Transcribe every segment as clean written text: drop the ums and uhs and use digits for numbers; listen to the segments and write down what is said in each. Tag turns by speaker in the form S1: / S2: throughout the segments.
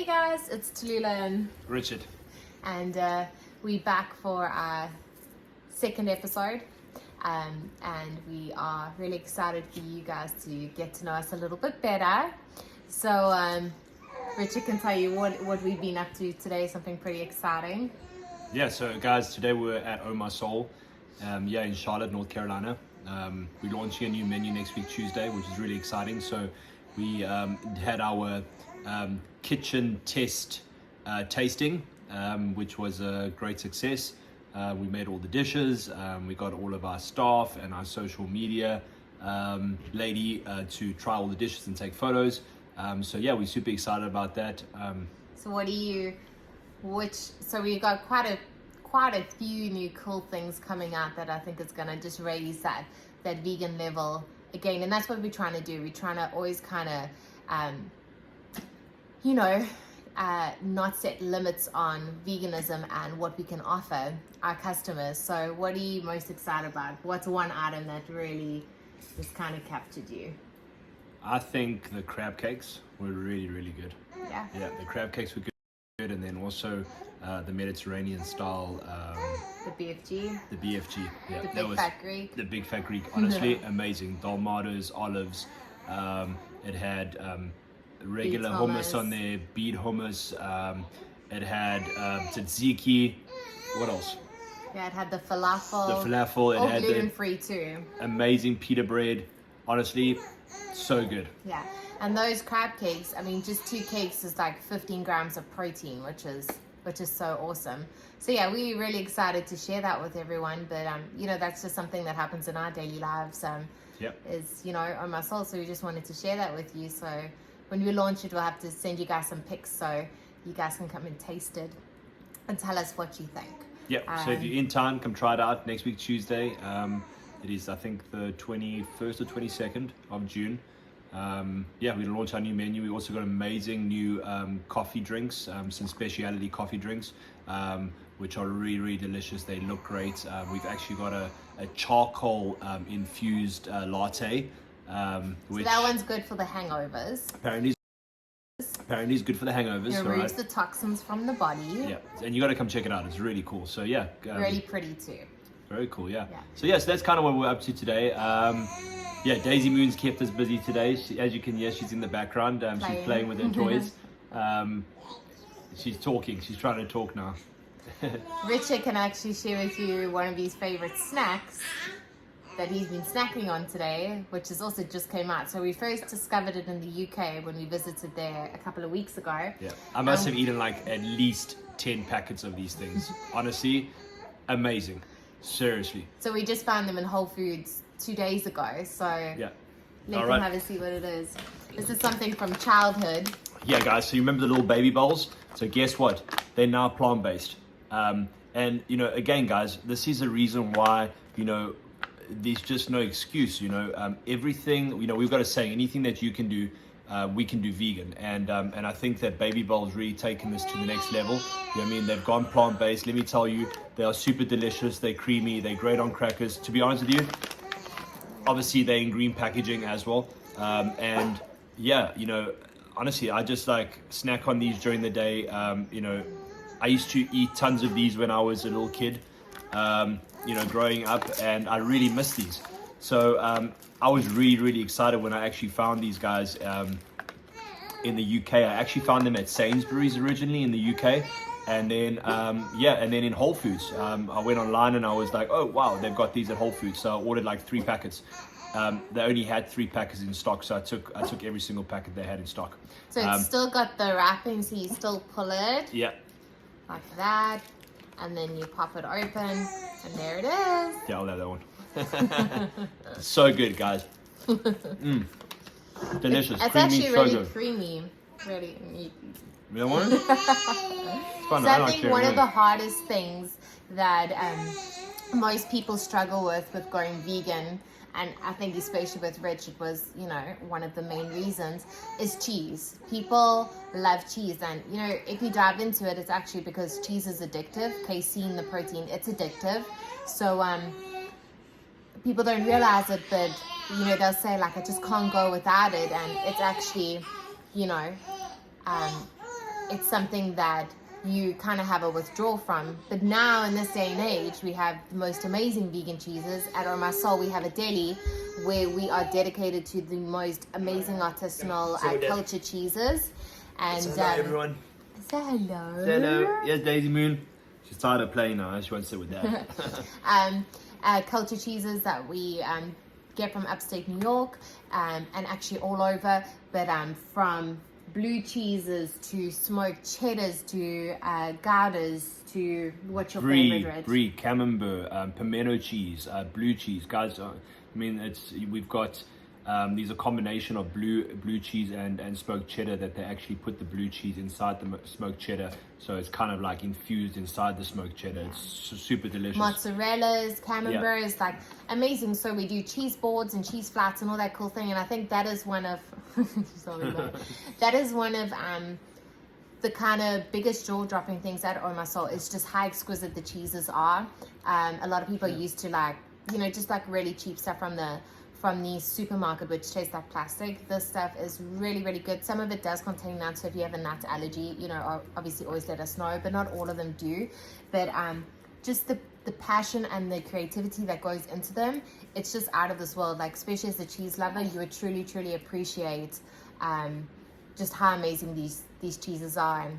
S1: Hey guys, it's Tallulah and
S2: Richard.
S1: and we're back for our second episode, and we are really excited for you guys to get to know us a little bit better. So Richard can tell you what we've been up to today, something pretty exciting.
S2: Yeah, so guys, today we're at Oh My Soul, in Charlotte, North Carolina. We're launching a new menu next week, Tuesday, which is really exciting. So we had our kitchen test tasting, which was a great success. We made all the dishes. We got all of our staff and our social media lady to try all the dishes and take photos. So yeah, we're super excited about that.
S1: So so we've got quite a few new cool things coming out that I think is gonna just raise that vegan level again, and that's what we're trying to do. We're trying to always kind of not set limits on veganism and what we can offer our customers. So what are you most excited about? What's one item that really just kind of captured you?
S2: I think the crab cakes were really, really good.
S1: Yeah.
S2: Yeah, the crab cakes were good, and then also the Mediterranean style,
S1: The BFG.
S2: the BFG. Yeah,
S1: The
S2: that
S1: Big
S2: was
S1: Fat Greek.
S2: the Big Fat Greek. Honestly, amazing. Dolmados, olives. It had regular
S1: Beet
S2: hummus
S1: hummus.
S2: on there, beet hummus. It had tzatziki. What else?
S1: Yeah, it had the falafel.
S2: The falafel. It
S1: All
S2: had
S1: gluten
S2: the
S1: free too.
S2: amazing pita bread. Honestly, so good.
S1: Yeah, and those crab cakes, I mean, just 2 cakes is like 15 grams of protein, which is so awesome. So yeah, we're really excited to share that with everyone. But that's just something that happens in our daily lives.
S2: Yep.
S1: Is On My Soul. So we just wanted to share that with you. So when we launch it, we'll have to send you guys some pics so you guys can come and taste it and tell us what you think.
S2: Yep. So if you're in town, come try it out next week, Tuesday. It is, I think, the 21st or 22nd of June. We launch our new menu. We also got amazing new coffee drinks, some specialty coffee drinks, which are really, really delicious. They look great. We've actually got a charcoal infused latte, which
S1: So that one's good for the hangovers.
S2: apparently is good for the hangovers.
S1: It
S2: All
S1: removes
S2: right.
S1: the toxins from the body.
S2: Yeah, and you got to come check it out. It's really cool. So yeah,
S1: Really pretty too.
S2: very cool. Yeah.
S1: Yeah.
S2: So yes, that's kind of what we're up to today. Daisy Moon's kept us busy today. As you can hear, she's in the background. She's playing with her toys. She's talking. She's trying to talk now.
S1: Richard can actually share with you one of his favorite snacks that he's been snacking on today, which has also just came out. So we first discovered it in the UK when we visited there a couple of weeks ago.
S2: Yeah. I must have eaten like at least 10 packets of these things. Honestly, amazing. Seriously.
S1: So we just found them in Whole Foods 2 days ago. So
S2: Yeah.
S1: let
S2: All
S1: them
S2: right.
S1: have a see what it is. This is something from childhood.
S2: Yeah, guys, so you remember the little baby bowls? So guess what? They're now plant-based. And, again, guys, this is a reason why, there's just no excuse, everything, we've got to say anything that you can do, we can do vegan. And I think that Baby Bowl's really taken this to the next level. You know what I mean? They've gone plant-based. Let me tell you, they are super delicious. They're creamy. They're great on crackers. To be honest with you, obviously they're in green packaging as well. Honestly, I just like snack on these during the day. I used to eat tons of these when I was a little kid, growing up, and I really miss these. So I was really, really excited when I actually found these guys in the UK. I actually found them at Sainsbury's originally in the UK, and then and then in Whole Foods. I went online and I was like, oh wow, they've got these at Whole Foods. So I ordered like 3 packets. They only had 3 packets in stock, so I took every single packet they had in stock.
S1: So it's still got the wrapping, so you still pull it
S2: Yeah.
S1: like that, and then you pop it open, and there it is.
S2: Yeah, I'll have that one. So good, guys. Delicious.
S1: It's
S2: creamy,
S1: actually
S2: so
S1: really
S2: good.
S1: creamy. Really.
S2: You don't want it? It's fun.
S1: So
S2: I
S1: I
S2: like
S1: think
S2: sharing
S1: one of
S2: it.
S1: the hardest things that most people struggle with going vegan, and I think especially with Rich, it was, one of the main reasons, is cheese. People love cheese, and, if you dive into it, it's actually because cheese is addictive. Casein, the protein, it's addictive. So people don't realize it, but, they'll say, like, I just can't go without it, and it's actually, it's something that you kind of have a withdrawal from. But now in this day and age, we have the most amazing vegan cheeses. At Au Ma Soul, we have a deli where we are dedicated to the most amazing artisanal culture cheeses. And
S2: Hello, everyone.
S1: say hello.
S2: Say hello. Yes, Daisy Moon. She's tired of playing now. She wants to sit with Dad.
S1: Culture cheeses that we get from upstate New York and actually all over, but from blue cheeses to smoked cheddars to Goudas to what's your favorite, Rich?
S2: Brie, Camembert, pimento cheese, blue cheese, guys. I mean, we've got these are a combination of blue cheese and smoked cheddar that they actually put the blue cheese inside the smoked cheddar, so it's kind of like infused inside the smoked cheddar. It's super delicious.
S1: Mozzarellas, camembert is like amazing. So we do cheese boards and cheese flats and all that cool thing, and I think that is one of that is one of the kind of biggest jaw-dropping things at Au Ma Soul is just how exquisite the cheeses are. A lot of people are used to like, just like really cheap stuff from the supermarket, which tastes like plastic. This stuff is really, really good. Some of it does contain nuts, so if you have a nut allergy, obviously always let us know, but not all of them do. But just the passion and the creativity that goes into them, it's just out of this world. Like, especially as a cheese lover, you would truly, truly appreciate just how amazing these cheeses are. And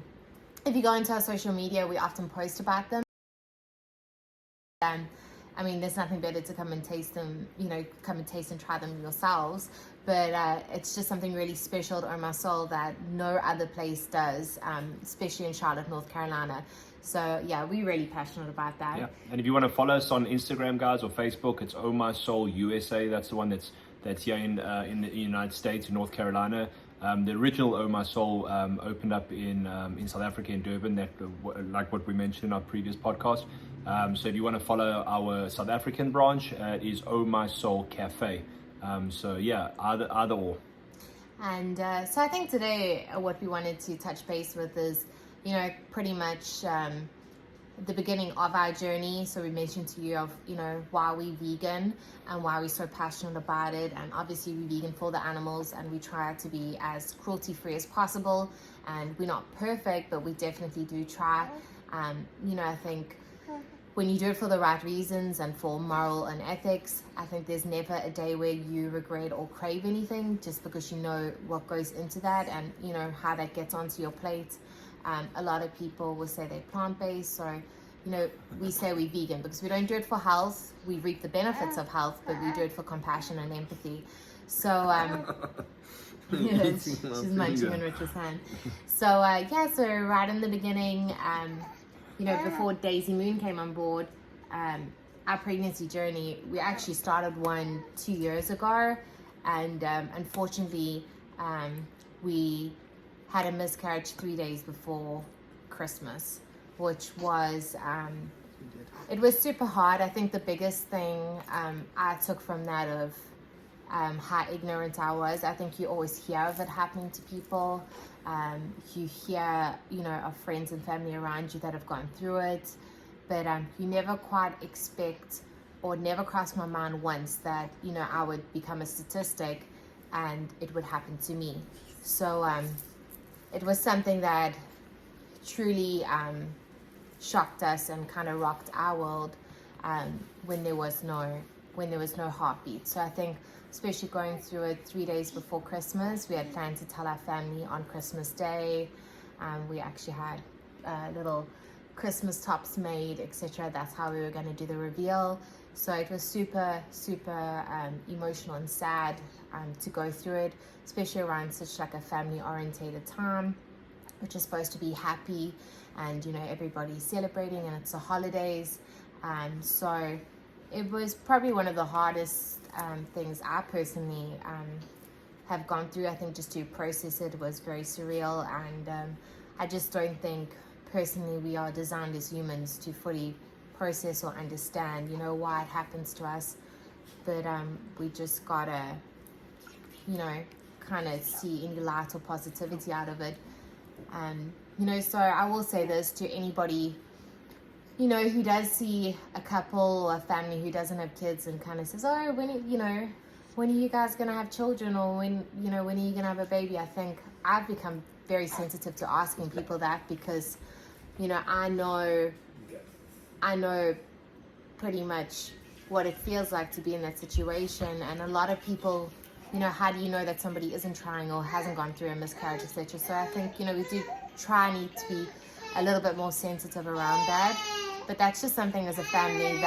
S1: if you go into our social media, we often post about them. I mean, there's nothing better to come and taste them, come and taste and try them yourselves. But it's just something really special to Au Ma Soul that no other place does, especially in Charlotte, North Carolina. So yeah, we're really passionate about that.
S2: Yeah, and if you want to follow us on Instagram, guys, or Facebook, it's Au Ma Soul USA. That's the one that's here in the United States, in North Carolina. The original Au Ma Soul opened up in South Africa, in Durban, that like what we mentioned in our previous podcast. So if you want to follow our South African branch, it is Au Ma Soul Cafe. So yeah, either or.
S1: And so I think today what we wanted to touch base with is, pretty much the beginning of our journey. So we mentioned to you of, why we vegan and why we're so passionate about it. And obviously we're vegan for the animals, and we try to be as cruelty-free as possible. And we're not perfect, but we definitely do try. I think when you do it for the right reasons and for moral and ethics, I think there's never a day where you regret or crave anything, just because you know what goes into that and how that gets onto your plate. A lot of people will say they're plant-based, so we say we're vegan because we don't do it for health. We reap the benefits of health, but we do it for compassion and empathy. So she's munching on Richard's hand. So so right in the beginning, before Daisy Moon came on board, our pregnancy journey, we actually started one 2 years ago, and unfortunately we had a miscarriage 3 days before Christmas, which was it was super hard. I think the biggest thing I took from that of how ignorant I was. I think you always hear of it happening to people. You hear, of friends and family around you that have gone through it, but you never quite expect, or never crossed my mind once that, I would become a statistic and it would happen to me. So it was something that truly shocked us and kind of rocked our world when there was no heartbeat. So I think, especially going through it 3 days before Christmas, we had planned to tell our family on Christmas Day. We actually had little Christmas tops made, etc. That's how we were going to do the reveal. So it was super, super emotional and sad to go through it, especially around such like a family-orientated time, which is supposed to be happy and everybody's celebrating and it's the holidays. So it was probably one of the hardest things I personally have gone through. I think just to process it was very surreal, and I just don't think personally we are designed as humans to fully process or understand why it happens to us. But we just gotta kind of see any light or positivity out of it. So I will say this to anybody who does see a couple or a family who doesn't have kids and kind of says, oh, when are you guys going to have children, or when are you going to have a baby? I think I've become very sensitive to asking people that because, you know, I know pretty much what it feels like to be in that situation. And a lot of people, you know, how do you know that somebody isn't trying or hasn't gone through a miscarriage, etc.? So I think, you know, we do need to be a little bit more sensitive around that. But that's just something as a family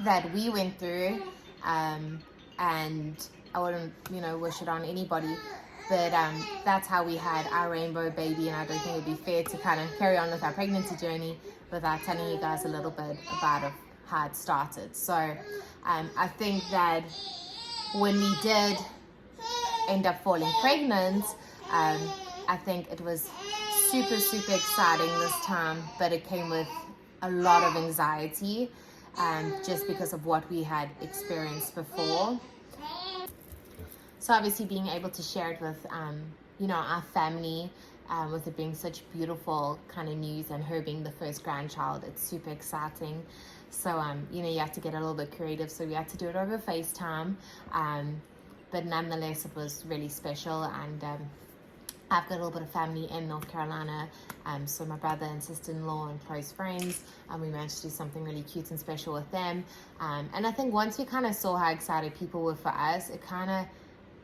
S1: that we went through, and I wouldn't, you know, wish it on anybody. But that's how we had our rainbow baby, and I don't think it would be fair to kind of carry on with our pregnancy journey without telling you guys a little bit about how it started. So I think that when we did end up falling pregnant, I think it was super, super exciting this time, but it came with a lot of anxiety, just because of what we had experienced before. So obviously being able to share it with, you know, our family, with it being such beautiful kind of news and her being the first grandchild, it's super exciting. So, you know, you have to get a little bit creative. So we had to do it over FaceTime, but nonetheless, it was really special. And I've got a little bit of family in North Carolina, so my brother and sister-in-law and close friends, and we managed to do something really cute and special with them. And I think once we kind of saw how excited people were for us,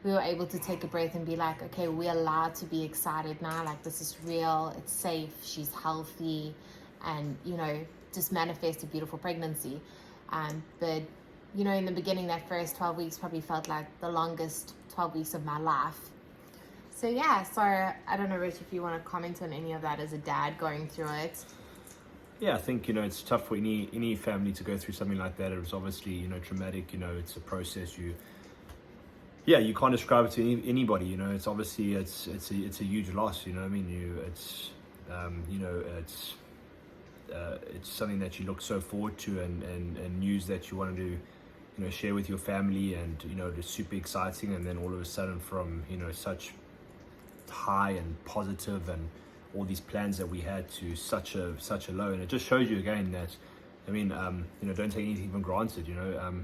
S1: we were able to take a breath and be like, okay, we're allowed to be excited now. Like, this is real, it's safe, she's healthy, and, you know, just manifest a beautiful pregnancy. But, you know, in the beginning, that first 12 weeks probably felt like the longest 12 weeks of my life. So yeah, so I don't know, Rich, if you want to comment on any of that as a dad going through it.
S2: Yeah, I think, you know, it's tough for any family to go through something like that. It was obviously, you know, traumatic. You know, it's a process. You can't describe it to anybody. You know, it's obviously it's a huge loss. You know, I mean, it's something that you look so forward to, and news that you wanted to, you know, share with your family, and, you know, it's super exciting. And then all of a sudden, from, you know, such high and positive and all these plans that we had to such a low, and it just shows you again that, I mean, you know, don't take anything for granted. You know,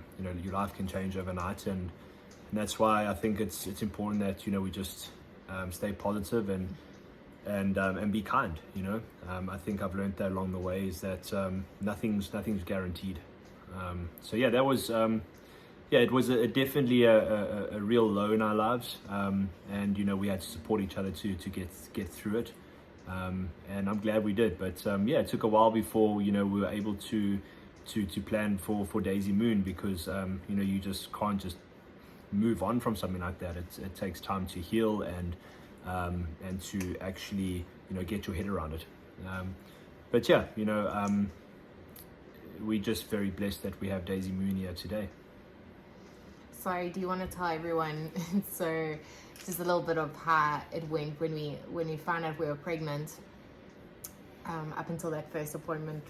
S2: your life can change overnight, and that's why I think it's important that, you know, we just stay positive and be kind. You know, I think I've learned that along the way, is that nothing's guaranteed. So yeah, that was it was definitely a real low in our lives, and, you know, we had to support each other to get through it, and I'm glad we did. But it took a while before, you know, we were able to plan for Daisy Moon, because you know, you just can't just move on from something like that. It takes time to heal and to actually, you know, get your head around it. But yeah, you know, we're just very blessed that we have Daisy Moon here today.
S1: So do you want to tell everyone, so just a little bit of how it went when we found out we were pregnant, up until that first appointment,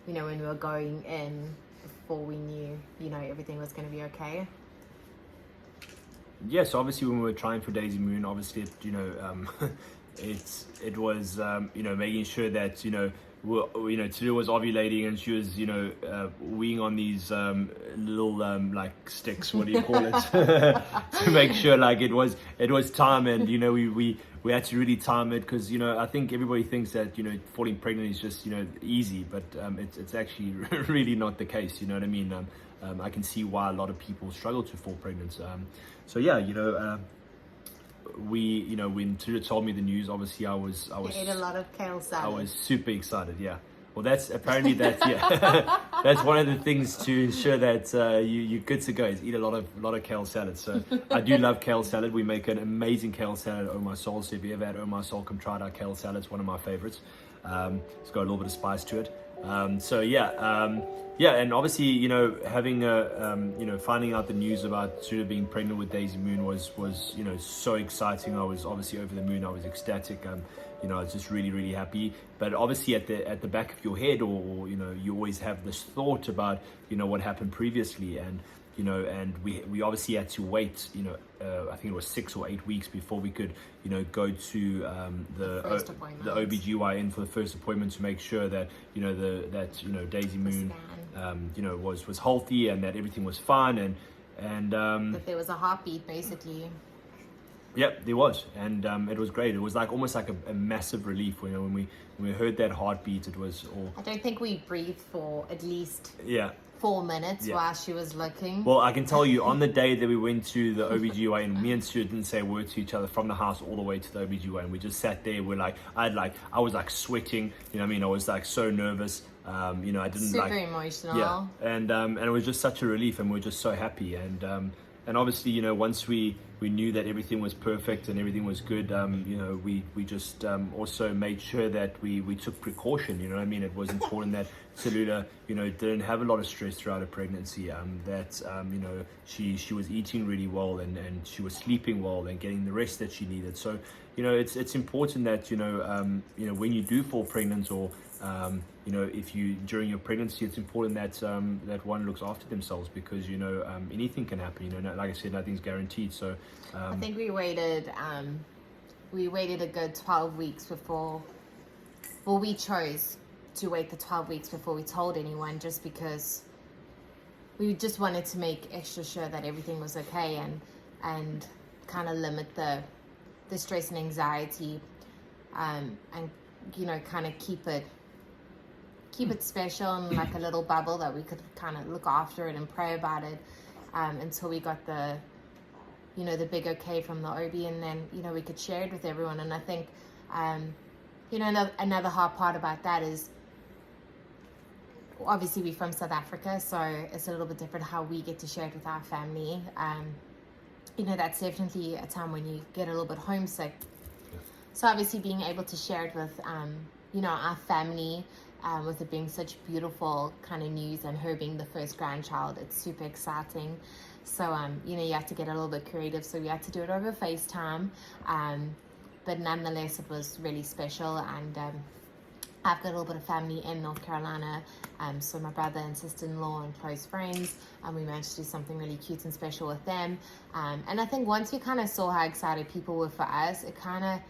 S1: you know, when we were going in, before we knew, you know, everything was going to be okay?
S2: Yes, so obviously when we were trying for Daisy Moon, obviously, you know, it was, you know, making sure that, you know, Tulu was ovulating, and she was, you know, weeing on these little like sticks, what do you call it, to make sure like it was time. And, you know, we had to really time it, because, you know, I think everybody thinks that, you know, falling pregnant is just, you know, easy, but it's actually really not the case. You know what I mean? I can see why a lot of people struggle to fall pregnant. So yeah, you know, you know, when Tula told me the news, obviously I was
S1: You ate a lot of kale salad.
S2: I was super excited. Yeah. Well, that's apparently yeah. That's one of the things to ensure that you're good to go, is eat a lot of kale salad. So I do love kale salad. We make an amazing kale salad at Omar Soul. So if you ever had Omar Soul, come try it. Our kale salad. It's one of my favorites. It's got a little bit of spice to it. And obviously, you know, having you know, finding out the news about Tula being pregnant with Daisy Moon was, you know, so exciting. I was obviously over the moon. I was ecstatic. You know, I was just really, really happy. But obviously at the back of your head, or you know, you always have this thought about, you know, what happened previously, and, you know, and we obviously had to wait, you know, I think it was 6 or 8 weeks before we could, you know, go to the OBGYN for the first appointment, to make sure that, you know, that Daisy Moon, you know, was healthy, and that everything was fine, and
S1: that there was a heartbeat, basically.
S2: Yep, there was, and it was great. It was like almost like a massive relief. You know, when we heard that heartbeat, it was all.
S1: I don't think we breathed for at least
S2: Yeah.
S1: 4 minutes
S2: Yeah.
S1: while she was looking.
S2: Well, I can tell you, on the day that we went to the OBGYN, me and Stuart didn't say a word to each other from the house all the way to the OBGYN. We just sat there. We're like, I was like sweating. You know what I mean? I was like so nervous. You know, I didn't
S1: Super
S2: like.
S1: emotional.
S2: Yeah, and it was just such a relief, and we we're just so happy. And obviously, you know, once we knew that everything was perfect and everything was good, you know, we just also made sure that we took precaution. You know what I mean? It was important that Tallulah, you know, didn't have a lot of stress throughout her pregnancy. That you know, she was eating really well and she was sleeping well and getting the rest that she needed. So, you know, it's important that you know, when you do fall pregnant or you know, if you during your pregnancy, it's important that that one looks after themselves, because you know, anything can happen. You know, like I said, nothing's guaranteed. So
S1: I think we waited a good 12 weeks before. Well, we chose to wait the 12 weeks before we told anyone, just because we just wanted to make extra sure that everything was okay and kind of limit the stress and anxiety, and you know, kind of keep it special and like a little bubble that we could kind of look after it and pray about it, until we got the, you know, the big okay from the OB, and then, you know, we could share it with everyone. And I think, you know, another hard part about that is, obviously we're from South Africa, so it's a little bit different how we get to share it with our family. You know, that's definitely a time when you get a little bit homesick.
S2: Yeah.
S1: So obviously being able to share it with, you know, our family, with it being such beautiful kind of news and her being the first grandchild, it's super exciting. So, you know, you have to get a little bit creative. So we had to do it over FaceTime. But nonetheless, it was really special. And I've got a little bit of family in North Carolina. So my brother and sister-in-law and close friends. And we managed to do something really cute and special with them. And I think once we kind of saw how excited people were for us, it kind of,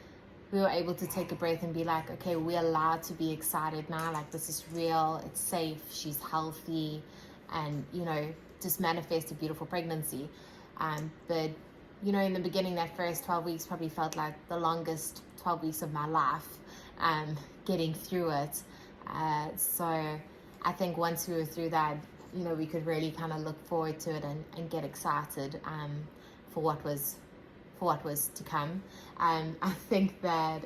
S1: we were able to take a breath and be like, okay, we're allowed to be excited now. Like, this is real, it's safe, she's healthy, and, you know, just manifest a beautiful pregnancy. But, you know, in the beginning, that first 12 weeks probably felt like the longest 12 weeks of my life, getting through it. So I think once we were through that, you know, we could really kind of look forward to it and get excited, for what was to come. I think that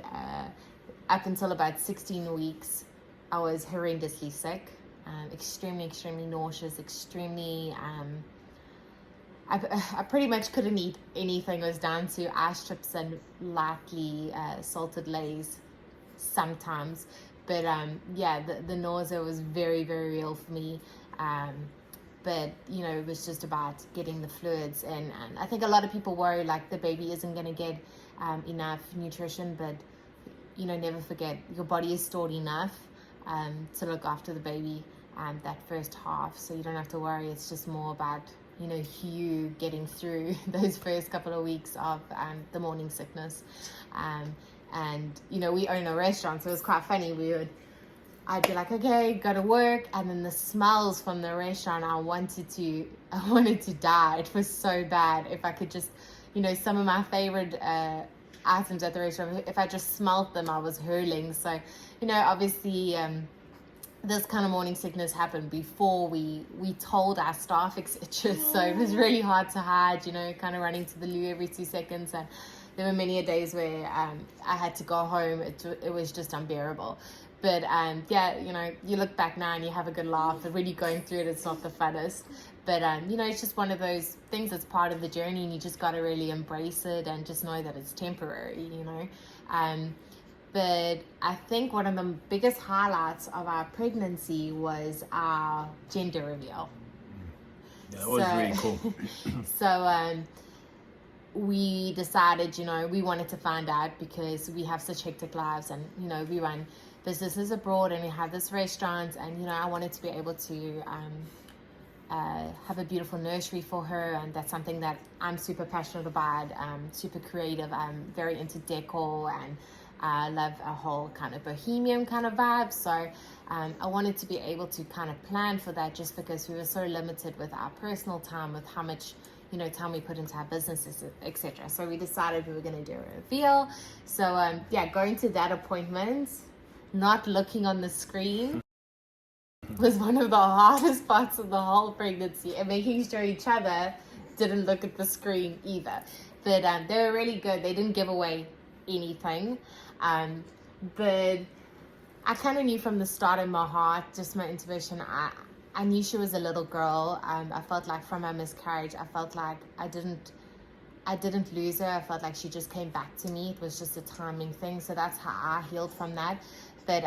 S1: up until about 16 weeks, I was horrendously sick, extremely nauseous, extremely, I pretty much couldn't eat anything. It was down to ice chips and lightly salted Lays sometimes. But yeah, the nausea was very, very real for me. But, you know, it was just about getting the fluids in. And I think a lot of people worry like the baby isn't going to get enough nutrition. But, you know, never forget, your body is stored enough to look after the baby that first half. So you don't have to worry. It's just more about, you know, you getting through those first couple of weeks of the morning sickness. And, you know, we own a restaurant, so it was quite funny. I'd be like, okay, go to work, and then the smells from the restaurant, I wanted to die. It was so bad. If I could just, you know, some of my favorite items at the restaurant, if I just smelled them, I was hurling. So, you know, obviously, this kind of morning sickness happened before we told our staff, etc. So it was really hard to hide, you know, kind of running to the loo every 2 seconds. And there were many days where I had to go home. It was just unbearable. But yeah, you know, you look back now and you have a good laugh. But really going through it, it's not the funnest. But, you know, it's just one of those things that's part of the journey, and you just got to really embrace it and just know that it's temporary, you know. But I think one of the biggest highlights of our pregnancy was our gender reveal.
S2: Yeah, that was really cool.
S1: So we decided, you know, we wanted to find out because we have such hectic lives, and, you know, we run businesses abroad and we have this restaurant, and, you know, I wanted to be able to have a beautiful nursery for her, and that's something that I'm super passionate about, super creative. I'm very into decor, and I love a whole kind of bohemian kind of vibe. So I wanted to be able to kind of plan for that, just because we were so limited with our personal time, with how much, time we put into our businesses, etc. So we decided we were going to do a reveal. So going to that appointment, not looking on the screen was one of the hardest parts of the whole pregnancy, and making sure each other didn't look at the screen either. But they were really good. They didn't give away anything. But I kind of knew from the start in my heart, just my intuition, I knew she was a little girl. I felt like from her miscarriage, I felt like I didn't lose her. I felt like she just came back to me. It was just a timing thing. So that's how I healed from that. But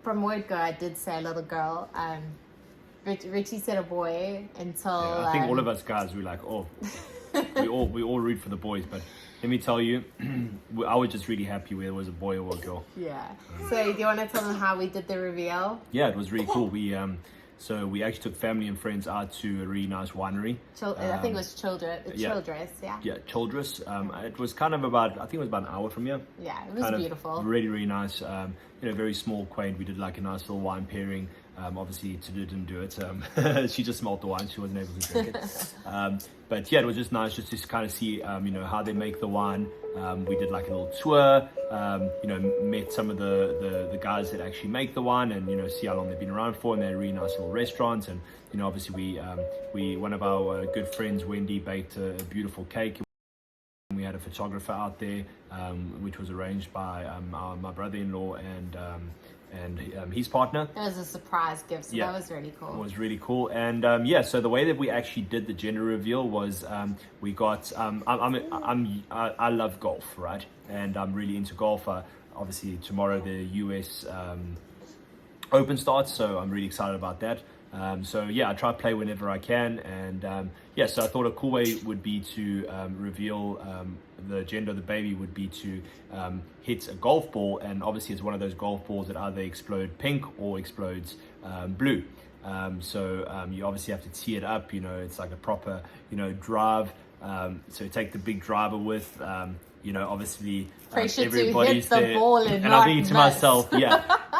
S1: from word go, I did say a little girl. Richie said a boy until...
S2: I think all of us guys, we're like, oh, we all root for the boys. But let me tell you, I was just really happy whether it was a boy or a girl.
S1: Yeah. So do you want to tell them how we did the reveal?
S2: Yeah, it was really cool. So we actually took family and friends out to a really nice winery.
S1: I think it was Childress, yeah.
S2: Yeah, Childress. It was kind of about an hour from here.
S1: Yeah, it was beautiful.
S2: Really, really nice. Very small, quaint. We did like a nice little wine pairing. Obviously, Tadu didn't do it. She just smelled the wine. She wasn't able to drink it. But yeah, it was just nice just to kind of see, how they make the wine. We did like a little tour, met some of the guys that actually make the wine and, see how long they've been around for. And they're really nice little restaurants. And, obviously we one of our good friends, Wendy, baked a beautiful cake. We had a photographer out there, which was arranged by my brother-in-law and his partner.
S1: It was a surprise gift, so that was really cool.
S2: It was really cool. And so the way that we actually did the gender reveal was we got I love golf, right? And I'm really into golf. Obviously tomorrow the US Open starts, so I'm really excited about that. I try to play whenever I can, and so I thought a cool way would be to reveal the gender of the baby would be to hit a golf ball, and obviously it's one of those golf balls that either explode pink or explodes blue. You obviously have to tee it up, it's like a proper, drive. So take the big driver with, obviously everybody's
S1: there. Ball and
S2: I'm thinking to myself,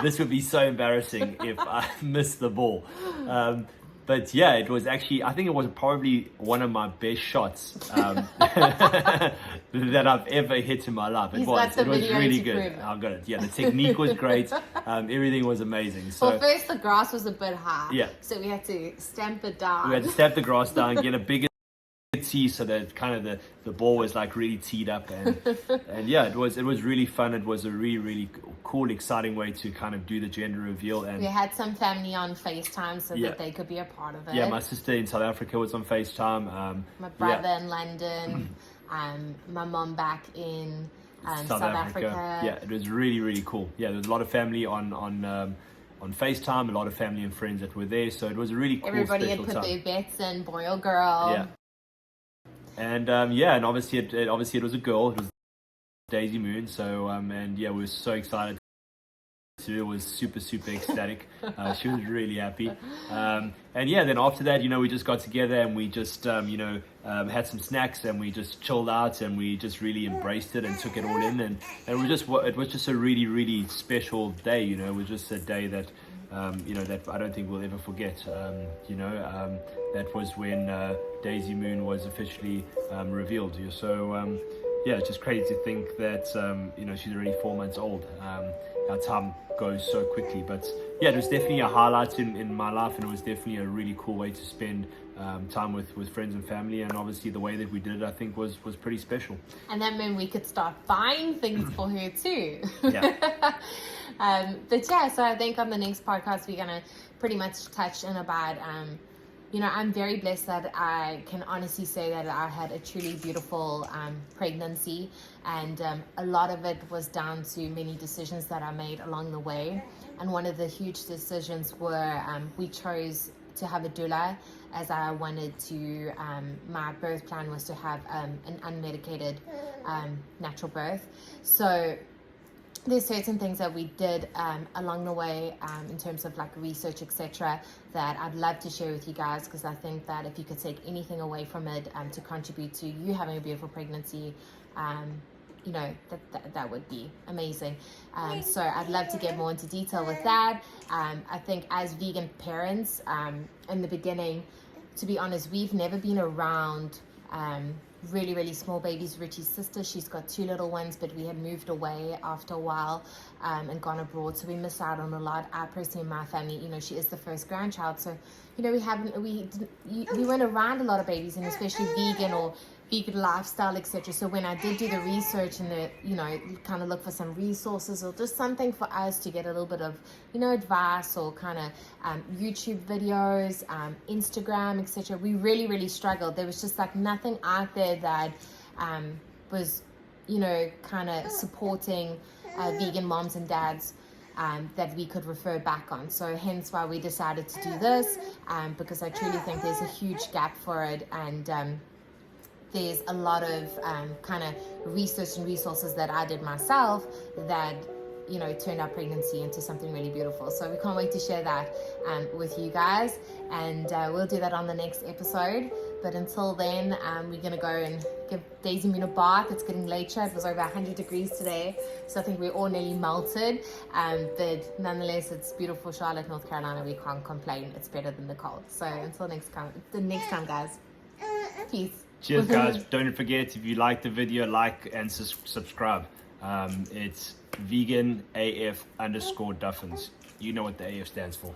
S2: this would be so embarrassing if I missed the ball. But yeah, it was actually, I think it was probably one of my best shots that I've ever hit in my life. It was really good. I've got it. Yeah, the technique was great. Everything was amazing. So
S1: well, first the grass was a bit high.
S2: Yeah.
S1: So we had to stamp it down.
S2: We had to stamp the grass down, get a bigger tee so that kind of the ball was like really teed up, and yeah, it was really fun. It was a really cool, exciting way to kind of do the gender reveal. And
S1: we had some family on FaceTime so that they could be a part of it.
S2: Yeah, my sister in South Africa was on FaceTime.
S1: My brother in London, my mom back in South Africa.
S2: Yeah, it was really cool. Yeah, there was a lot of family on FaceTime, a lot of family and friends that were there, so it was a really cool.
S1: Everybody had put their bets in, boy or girl.
S2: Yeah. And and obviously it was a girl. It was Daisy Moon. So we were so excited. It was super ecstatic. She was really happy. Then after that, we just got together and we just had some snacks and we just chilled out and we just really embraced it and took it all in, and it was just a really special day. It was just a day that that I don't think we'll ever forget. That was when Daisy Moon was officially revealed. So it's just crazy to think that she's already 4 months old. Our time goes so quickly, but it was definitely a highlight in my life, and it was definitely a really cool way to spend time with friends and family, and obviously the way that we did it I think was pretty special.
S1: And that meant we could start buying things for her too.
S2: Yeah.
S1: So I think on the next podcast we're gonna pretty much touch in about I'm very blessed that I can honestly say that I had a truly beautiful pregnancy, and a lot of it was down to many decisions that I made along the way. And one of the huge decisions were we chose to have a doula, as I wanted to, my birth plan was to have an unmedicated natural birth. So there's certain things that we did along the way in terms of like research, etc., that I'd love to share with you guys, because I think that if you could take anything away from it to contribute to you having a beautiful pregnancy, that would be amazing. So I'd love to get more into detail with that. I think as vegan parents, in the beginning, to be honest, we've never been around Really, really small babies. Richie's sister, she's got 2 little ones, but we had moved away after a while and gone abroad, so we missed out on a lot. I personally, in my family, she is the first grandchild, so we weren't around a lot of babies, and especially vegan or vegan lifestyle, etc. So when I did do the research and kind of look for some resources or just something for us to get a little bit of advice, or kind of YouTube videos, Instagram, etc., we really, really struggled. There was just like nothing out there that was kind of supporting vegan moms and dads that we could refer back on. So hence why we decided to do this, because I truly think there's a huge gap for it, and there's a lot of kind of research and resources that I did myself that turned our pregnancy into something really beautiful. So we can't wait to share that with you guys, and we'll do that on the next episode. But until then, we're gonna go and give Daisy Moon a bath. It's getting later. It was over 100 degrees today, so I think we're all nearly melted, but nonetheless, it's beautiful Charlotte, North Carolina. We can't complain. It's better than the cold. So until the next time, guys, peace.
S2: Cheers, guys. Don't forget, if you like the video, like and subscribe. It's vegan AF _ Duffins. You know what the AF stands for.